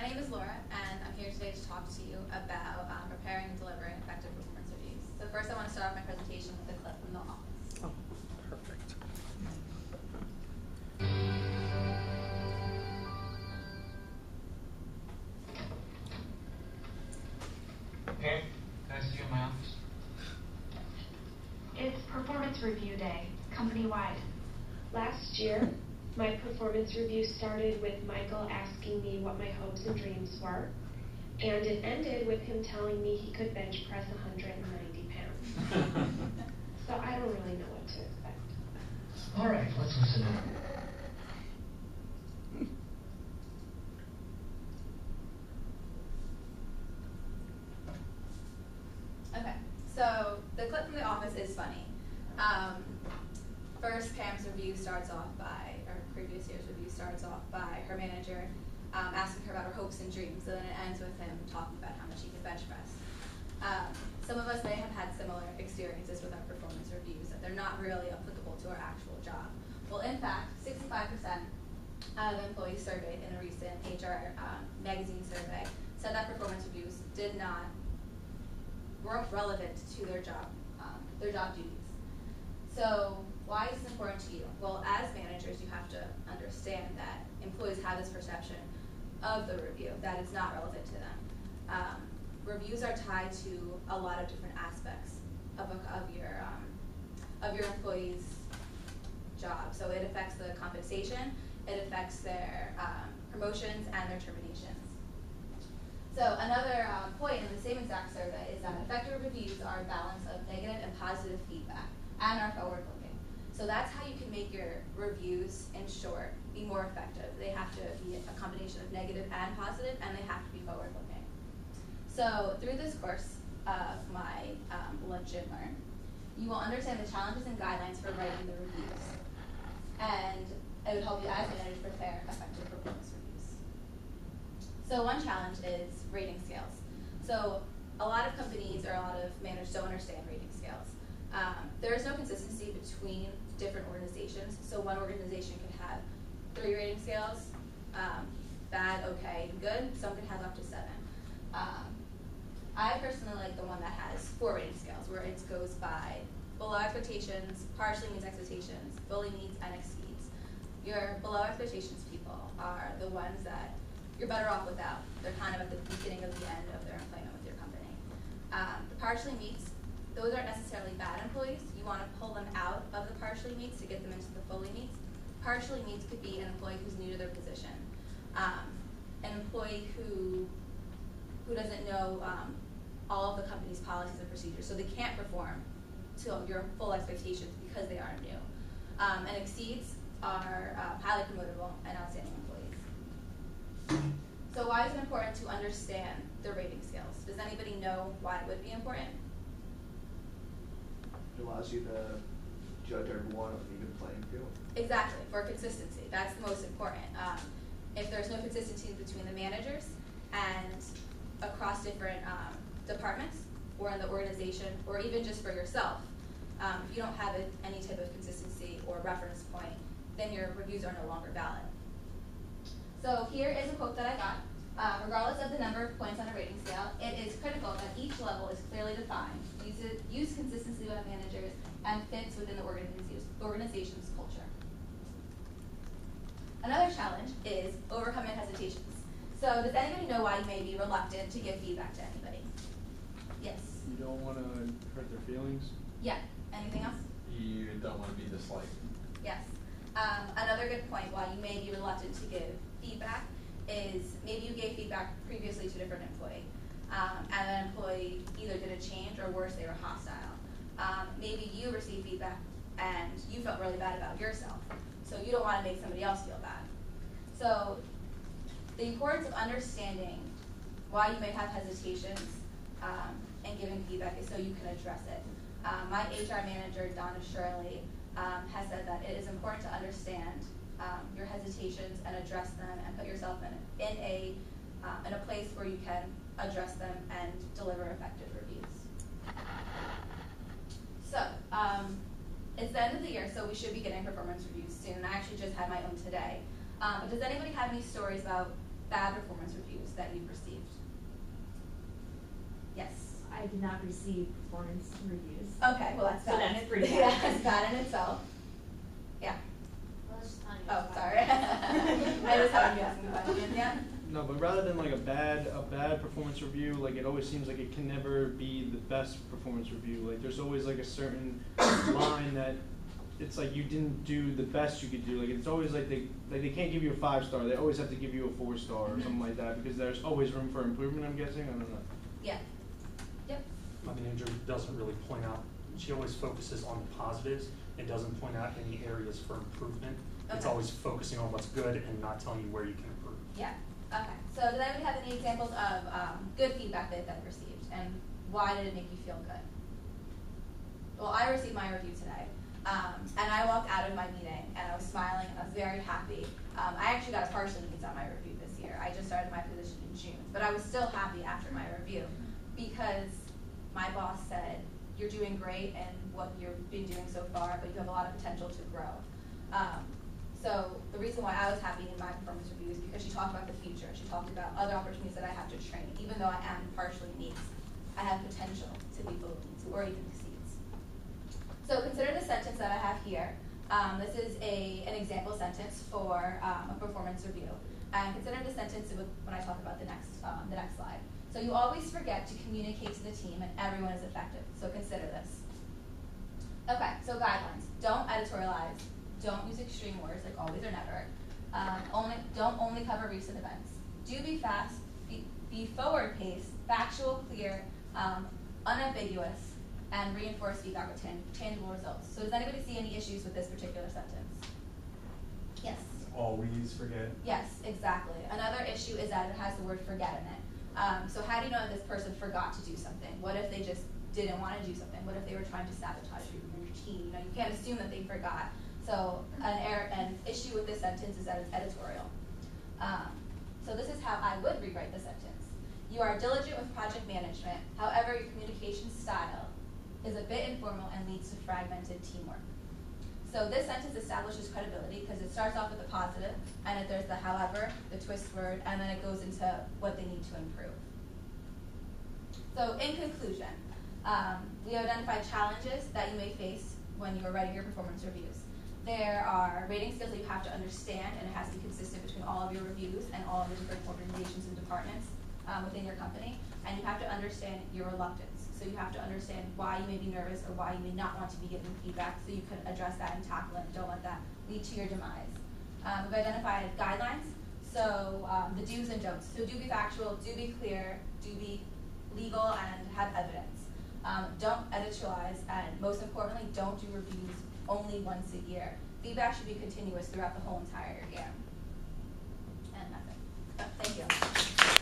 name is Laura, and I'm here today to talk to you about preparing and delivering effective performance reviews. So first I want to start off my presentation with a clip from the office. Oh, perfect. Pam, can I see you in my office? It's performance review day, company-wide. Last year, my performance review started with Michael asking me what my hopes and dreams were, and it ended with him telling me he could bench press 190 pounds. So I don't really know what to expect. All right, let's listen in. Okay, so the clip from the office is funny. First, Pam's review starts off by, or previous year's review starts off by her manager asking her about her hopes and dreams, and then it ends with him talking about how much he can bench press. Some of us may have had similar experiences with our performance reviews, that they're not really applicable to our actual job. Well, in fact, 65% of employees surveyed in a recent HR magazine survey said that performance reviews weren't relevant to their job duties. So why is this important to you? Well, as managers, you have to understand that employees have this perception of the review that it's not relevant to them. Reviews are tied to a lot of different aspects of your employee's job. So it affects the compensation, it affects their promotions and their terminations. So another point in the same exact survey is that effective reviews are a balance of negative and positive feedback and are forward-looking. So that's how you can make your reviews, in short, be more effective. They have to be a combination of negative and positive, and they have to be forward-looking. So through this course of my Lunch and Learn, you will understand the challenges and guidelines for writing the reviews. And it would help you as managers prepare effective performance reviews. So one challenge is rating scales. So a lot of companies or a lot of managers don't understand rating scales. There is no consistency between different organizations. So one organization can have 3 rating scales, bad, okay, good. Some can have up to 7. I personally like the one that has 4 rating scales, where it goes by below expectations, partially meets expectations, fully meets, and exceeds. Your below expectations people are the ones that you're better off without. They're kind of at the beginning of the end of their employment with your company. The partially meets, those aren't necessarily bad employees. You want to pull them out of the partially meets to get them into the fully meets. Partially meets could be an employee who's new to their position, an employee who doesn't know all of the company's policies and procedures, so they can't perform to your full expectations because they are new. And exceeds are highly promotable and outstanding employees. So why is it important to understand the rating scales? Does anybody know why it would be important? It allows you to judge everyone on an even playing field. Exactly, for consistency. That's the most important. If there's no consistency between the managers and across different departments or in the organization, or even just for yourself, if you don't have any type of consistency or reference point, then your reviews are no longer valid. So here is a quote that I got. Regardless of the number of points on a rating scale, it is critical that each level is clearly defined, used consistently by managers, and fits within the organization's culture. Another challenge is overcoming hesitations. So does anybody know why you may be reluctant to give feedback to anybody? Yes? You don't want to hurt their feelings? Yeah. Anything else? You don't want to be disliked. Yes. Another good point why you may be reluctant to give feedback is maybe you gave feedback previously to a different employee, and that employee either did a change or worse, they were hostile. Maybe you received feedback and you felt really bad about yourself, so you don't want to make somebody else feel bad. So the importance of understanding why you may have hesitations and giving feedback is so you can address it. My HR manager, Donna Shirley, has said that it is important to understand your hesitations and address them and put yourself in a place where you can address them and deliver effective reviews. So it's the end of the year, so we should be getting performance reviews soon. I actually just had my own today. Does anybody have any stories about bad performance reviews that you've received? Yes. I did not receive performance reviews. Okay, well, that's So bad. that's pretty Yeah, bad. that's bad in itself. Yeah. Well, it's just not even Oh, fun. sorry. I just haven't you asking the question, yeah? No, but rather than like a bad performance review, like it always seems like it can never be the best performance review. Like there's always like a certain line that it's like you didn't do the best you could do. Like it's always like they can't give you a 5-star. They always have to give you a 4-star or something like that because there's always room for improvement. I'm guessing. I don't know. Yeah. Yep. My manager doesn't really point out, she always focuses on the positives and doesn't point out any areas for improvement. It's Okay. always focusing on what's good and not telling you where you can improve. Yeah. Okay. So does anybody have any examples of good feedback that they've received, and why did it make you feel good? Well, I received my review today, and I walked out of my meeting and I was smiling and I was very happy. I actually got a partial needs on my review this year. I just started my position in June, but I was still happy after my review because my boss said, "You're doing great in what you've been doing so far, but you have a lot of potential to grow." So the reason why I was happy in my performance review is because she talked about the future. She talked about other opportunities that I have to train. Even though I am partially needs, I have potential to be fully needs or even exceeds. So consider the sentence that I have here. This is an example sentence for a performance review. And consider the sentence when I talk about the next slide. So you always forget to communicate to the team and everyone is effective. So consider this. Okay, so guidelines. Don't editorialize. Don't use extreme words like always or never. Don't only cover recent events. Do be fast, be forward-paced, factual, clear, unambiguous, and reinforce feedback with tangible results. So does anybody see any issues with this particular sentence? Yes. Always forget. Yes, exactly. Another issue is that it has the word forget in it. So how do you know that this person forgot to do something? What if they just didn't want to do something? What if they were trying to sabotage your routine? You know, you can't assume that they forgot. So an issue with this sentence is that it's editorial. So this is how I would rewrite the sentence. You are diligent with project management. However, your communication style is a bit informal and leads to fragmented teamwork. So this sentence establishes credibility because it starts off with the positive, and then there's the however, the twist word, and then it goes into what they need to improve. So in conclusion, we identified challenges that you may face when you are writing your performance reviews. There are rating skills that you have to understand, and it has to be consistent between all of your reviews and all of the different organizations and departments within your company. And you have to understand your reluctance. So you have to understand why you may be nervous or why you may not want to be giving feedback so you can address that and tackle it. Don't let that lead to your demise. We've identified guidelines, so the do's and don'ts. So do be factual, do be clear, do be legal, and have evidence. Don't editorialize, and most importantly, don't do reviews only once a year. Feedback should be continuous throughout the whole entire year. And that's it. Thank you.